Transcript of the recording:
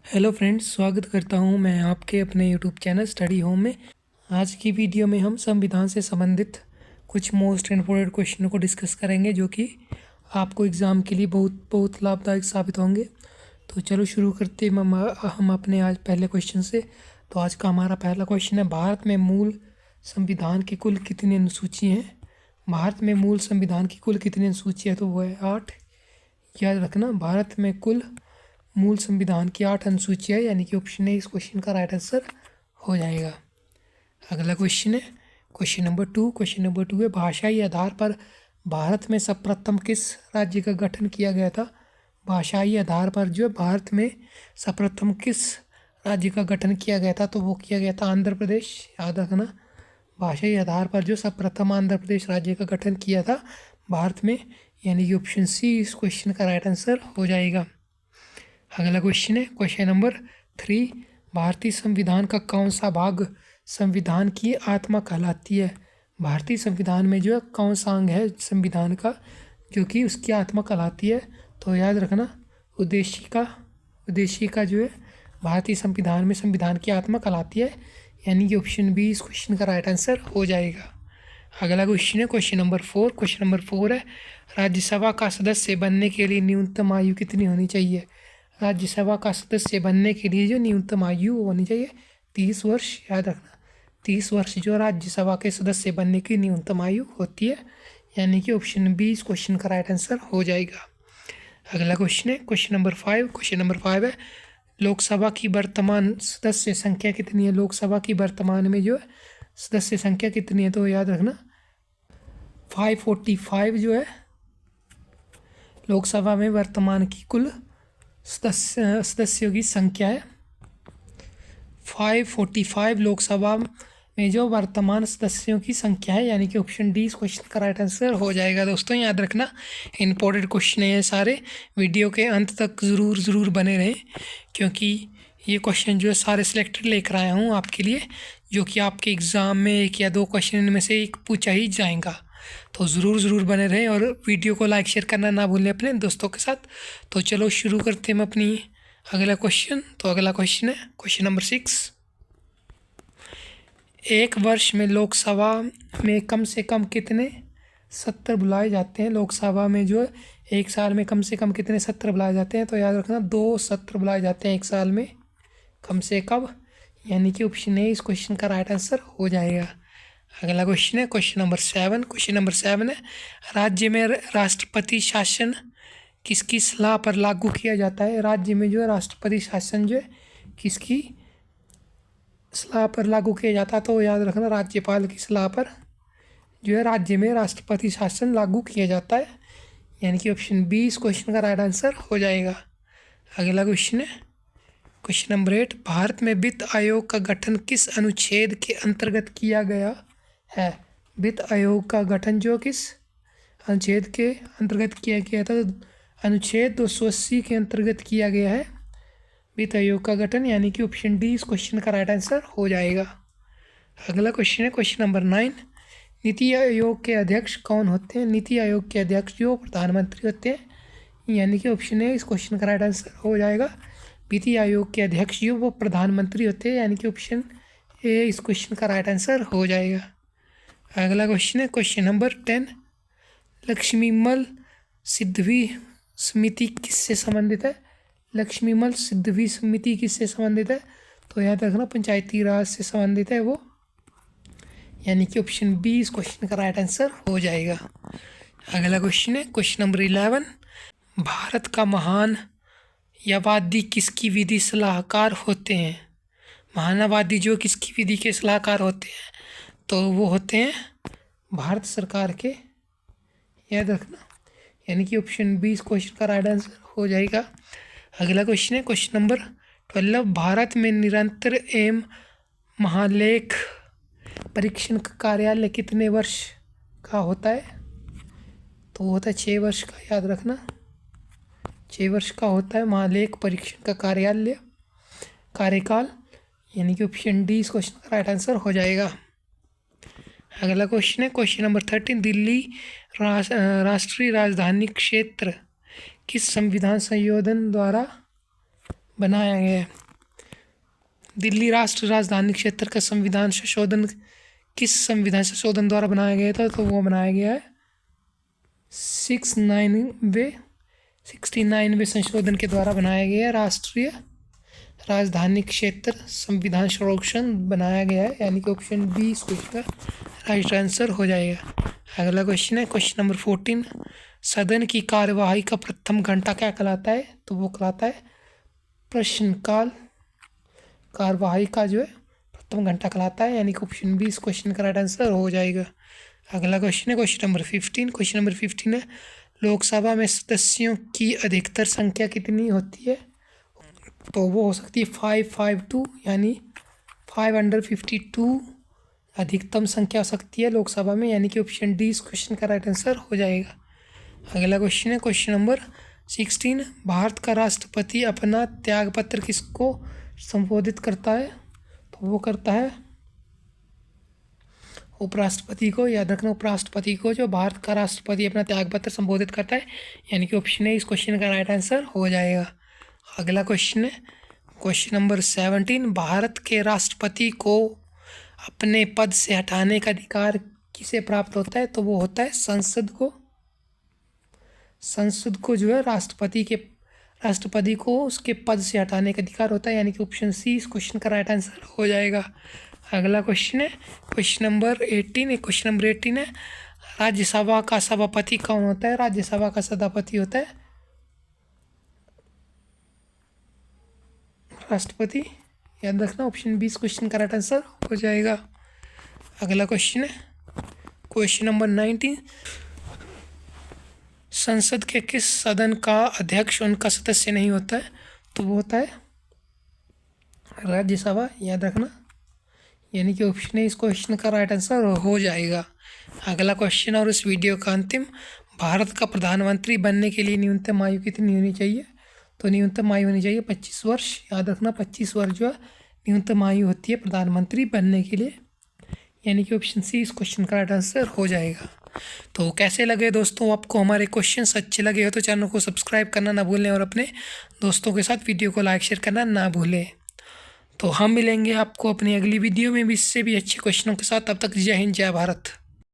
Hello friends, स्वागत करता हूं मैं आपके अपने यूट्यूब चैनल स्टडी होम में। आज की वीडियो में हम संविधान से संबंधित कुछ मोस्ट इम्पोर्टेंट क्वेश्चनों को डिस्कस करेंगे जो कि आपको एग्ज़ाम के लिए बहुत बहुत लाभदायक साबित होंगे। तो चलो शुरू करते हैं हम अपने आज पहले क्वेश्चन से। तो आज का हमारा पहला क्वेश्चन है, भारत में मूल संविधान की कुल कितनी अनुसूची हैं? भारत में मूल संविधान की कुल कितनी अनुसूची है? तो वो है 8। याद रखना, भारत में कुल मूल संविधान की 8 अनुसूचियाँ, यानी कि ऑप्शन ए इस क्वेश्चन का राइट आंसर हो जाएगा। अगला क्वेश्चन है क्वेश्चन नंबर 2। क्वेश्चन नंबर 2 है, भाषाई आधार पर भारत में सर्वप्रथम किस राज्य का गठन किया गया था? भाषाई आधार पर जो भारत में सर्वप्रथम किस राज्य का गठन किया गया था? तो वो किया गया था आंध्र प्रदेश। याद रखना, भाषाई आधार पर जो सर्वप्रथम आंध्र प्रदेश राज्य का गठन किया था भारत में, यानी कि ऑप्शन सी इस क्वेश्चन का राइट आंसर हो जाएगा। अगला क्वेश्चन है क्वेश्चन नंबर 3। भारतीय संविधान का कौन सा भाग संविधान की आत्मा कहलाती है? भारतीय संविधान में जो है कौन सा अंग है संविधान का जो कि उसकी आत्मा कहलाती है? तो याद रखना, उद्देशिका जो है भारतीय संविधान में संविधान की आत्मा कहलाती है, यानी कि ऑप्शन बी इस क्वेश्चन का राइट आंसर हो जाएगा। अगला क्वेश्चन है क्वेश्चन नंबर 4। क्वेश्चन नंबर 4 है, राज्यसभा का सदस्य बनने के लिए न्यूनतम आयु कितनी होनी चाहिए? राज्यसभा का सदस्य बनने के लिए जो न्यूनतम आयु होनी चाहिए 30 वर्ष। याद रखना, 30 वर्ष जो राज्यसभा के सदस्य बनने की न्यूनतम आयु होती है, यानी कि ऑप्शन बी इस क्वेश्चन का राइट आंसर हो जाएगा। अगला क्वेश्चन है क्वेश्चन नंबर 5। क्वेश्चन नंबर 5 है, लोकसभा की वर्तमान सदस्य संख्या कितनी है? लोकसभा की वर्तमान में जो है सदस्य संख्या कितनी है? तो याद रखना 545 जो है लोकसभा में वर्तमान की कुल सदस्यों की संख्या है। 545 लोकसभा में जो वर्तमान सदस्यों की संख्या है, यानी कि ऑप्शन डी इस क्वेश्चन का राइट आंसर हो जाएगा। दोस्तों याद रखना, इंपॉर्टेंट क्वेश्चन है सारे, वीडियो के अंत तक ज़रूर बने रहें, क्योंकि ये क्वेश्चन जो है सारे सिलेक्टेड लेकर आया हूँ आपके लिए, जो कि आपके एग्ज़ाम में 1 या 2 क्वेश्चन इनमें से एक पूछा ही जाएगा। तो ज़रूर बने रहें और वीडियो को लाइक शेयर करना ना भूलें अपने दोस्तों के साथ। तो चलो शुरू करते हैं हम अपनी अगला क्वेश्चन। तो अगला क्वेश्चन है क्वेश्चन नंबर 6। एक वर्ष में लोकसभा में कम से कम कितने सत्र बुलाए जाते हैं? लोकसभा में जो एक साल में कम से कम कितने सत्र बुलाए जाते हैं? तो याद रखना 2 सत्र बुलाए जाते हैं एक साल में कम से कम, यानी कि ऑप्शन ए इस क्वेश्चन का राइट आंसर हो जाएगा। अगला क्वेश्चन है क्वेश्चन नंबर 7। क्वेश्चन नंबर 7 है, राज्य में राष्ट्रपति शासन किसकी सलाह पर लागू किया जाता है? राज्य में जो है राष्ट्रपति शासन जो है किसकी सलाह पर लागू किया जाता है? तो याद रखना, राज्यपाल की सलाह पर जो है राज्य में राष्ट्रपति शासन लागू किया जाता है, यानी कि ऑप्शन बी इस क्वेश्चन का राइट आंसर हो जाएगा। अगला क्वेश्चन है क्वेश्चन नंबर 8। भारत में वित्त आयोग का गठन किस अनुच्छेद के अंतर्गत किया गया है? वित्त आयोग का गठन जो किस अनुच्छेद के अंतर्गत किया गया था? अनुच्छेद 280 के अंतर्गत किया गया है वित्त आयोग का गठन, यानी कि ऑप्शन डी इस क्वेश्चन का राइट आंसर हो जाएगा। अगला क्वेश्चन है क्वेश्चन नंबर 9। नीति आयोग के अध्यक्ष कौन होते हैं? नीति आयोग के अध्यक्ष जो प्रधानमंत्री होते हैं, यानी कि ऑप्शन ए इस क्वेश्चन का राइट आंसर हो जाएगा। नीति आयोग के अध्यक्ष जो वो प्रधानमंत्री होते हैं, यानी कि ऑप्शन ए इस क्वेश्चन का राइट आंसर हो जाएगा। अगला क्वेश्चन है क्वेश्चन नंबर 10। लक्ष्मीमल सिद्धवी समिति किससे संबंधित है? लक्ष्मीमल सिद्धवी समिति किससे संबंधित है? तो याद रखना, पंचायती राज से संबंधित है वो, यानी कि ऑप्शन बी इस क्वेश्चन का राइट आंसर हो जाएगा। अगला क्वेश्चन है क्वेश्चन नंबर 11। भारत का महानवादी किसकी विधि सलाहकार होते हैं? महानवादी जो किसकी विधि के सलाहकार होते हैं? तो वो होते हैं भारत सरकार के। याद रखना, यानी कि ऑप्शन बी इस क्वेश्चन का राइट आंसर हो जाएगा। अगला क्वेश्चन है क्वेश्चन नंबर 12। भारत में निरंतर एवं महालेख परीक्षण का कार्यालय कितने वर्ष का होता है? तो वो होता है 6 वर्ष का। याद रखना, 6 वर्ष का होता है महालेख परीक्षण का कार्यकाल, यानी कि ऑप्शन डी इस क्वेश्चन का राइट आंसर हो जाएगा। अगला क्वेश्चन है क्वेश्चन नंबर 13। दिल्ली राष्ट्रीय राजधानी क्षेत्र किस संविधान संशोधन द्वारा बनाया गया है। दिल्ली राष्ट्र राजधानी क्षेत्र का संविधान संशोधन किस संविधान संशोधन द्वारा बनाया गया था? तो वो बनाया गया है 69वें संशोधन के द्वारा बनाया गया है। राष्ट्रीय राजधानी क्षेत्र संविधान संरक्षण बनाया गया है, यानी कि ऑप्शन बी इस क्वेश्चन का राइट आंसर हो जाएगा। अगला क्वेश्चन है क्वेश्चन नंबर 14। सदन की कार्यवाही का प्रथम घंटा क्या कहलाता है? तो वो कहलाता है प्रश्नकाल। कार्यवाही का जो है प्रथम घंटा कहलाता है, यानी कि ऑप्शन बी इस क्वेश्चन का राइट आंसर हो जाएगा। अगला क्वेश्चन है क्वेश्चन नंबर 15। क्वेश्चन नंबर 15 है लोकसभा में सदस्यों की अधिकतर संख्या कितनी होती है? तो वो हो सकती है 552, यानी 552 अधिकतम संख्या हो सकती है लोकसभा में, यानी कि ऑप्शन डी इस क्वेश्चन का राइट आंसर हो जाएगा। अगला क्वेश्चन है क्वेश्चन नंबर 16। भारत का राष्ट्रपति अपना त्यागपत्र किसको संबोधित करता है? तो वो करता है उपराष्ट्रपति को। याद रखना, उपराष्ट्रपति को जो भारत का राष्ट्रपति अपना त्यागपत्र संबोधित करता है, यानी कि ऑप्शन ए इस क्वेश्चन का राइट आंसर हो जाएगा। अगला क्वेश्चन है क्वेश्चन नंबर 17। भारत के राष्ट्रपति को अपने पद से हटाने का अधिकार किसे प्राप्त होता है? तो वो होता है संसद को। संसद को जो है राष्ट्रपति को उसके पद से हटाने का अधिकार होता है, यानी कि ऑप्शन सी इस क्वेश्चन का राइट आंसर हो जाएगा। अगला क्वेश्चन है क्वेश्चन नंबर 18। क्वेश्चन नंबर 18 है राज्यसभा का सभापति कौन होता है? राज्यसभा का सभापति होता है राष्ट्रपति। याद रखना, ऑप्शन बी इस क्वेश्चन का राइट आंसर हो जाएगा। अगला क्वेश्चन है क्वेश्चन नंबर 19। संसद के किस सदन का अध्यक्ष उनका सदस्य नहीं होता है? तो वो होता है राज्यसभा। याद रखना, यानी कि ऑप्शन ए इस क्वेश्चन का राइट आंसर हो जाएगा। अगला क्वेश्चन और इस वीडियो का अंतिम। भारत का प्रधानमंत्री बनने के लिए न्यूनतम आयु कितनी होनी चाहिए? तो न्यूनतम आयु होनी चाहिए 25 वर्ष। याद रखना, 25 वर्ष जो है न्यूनतम आयु होती है प्रधानमंत्री बनने के लिए, यानी कि ऑप्शन सी इस क्वेश्चन का राइट आंसर हो जाएगा। तो कैसे लगे दोस्तों आपको हमारे क्वेश्चंस? अच्छे लगे हो तो चैनल को सब्सक्राइब करना ना भूलें और अपने दोस्तों के साथ वीडियो को लाइक शेयर करना ना भूलें। तो हम मिलेंगे आपको अपनी अगली वीडियो में भी इससे भी अच्छे क्वेश्चनों के साथ। तब तक जय हिंद, जय भारत।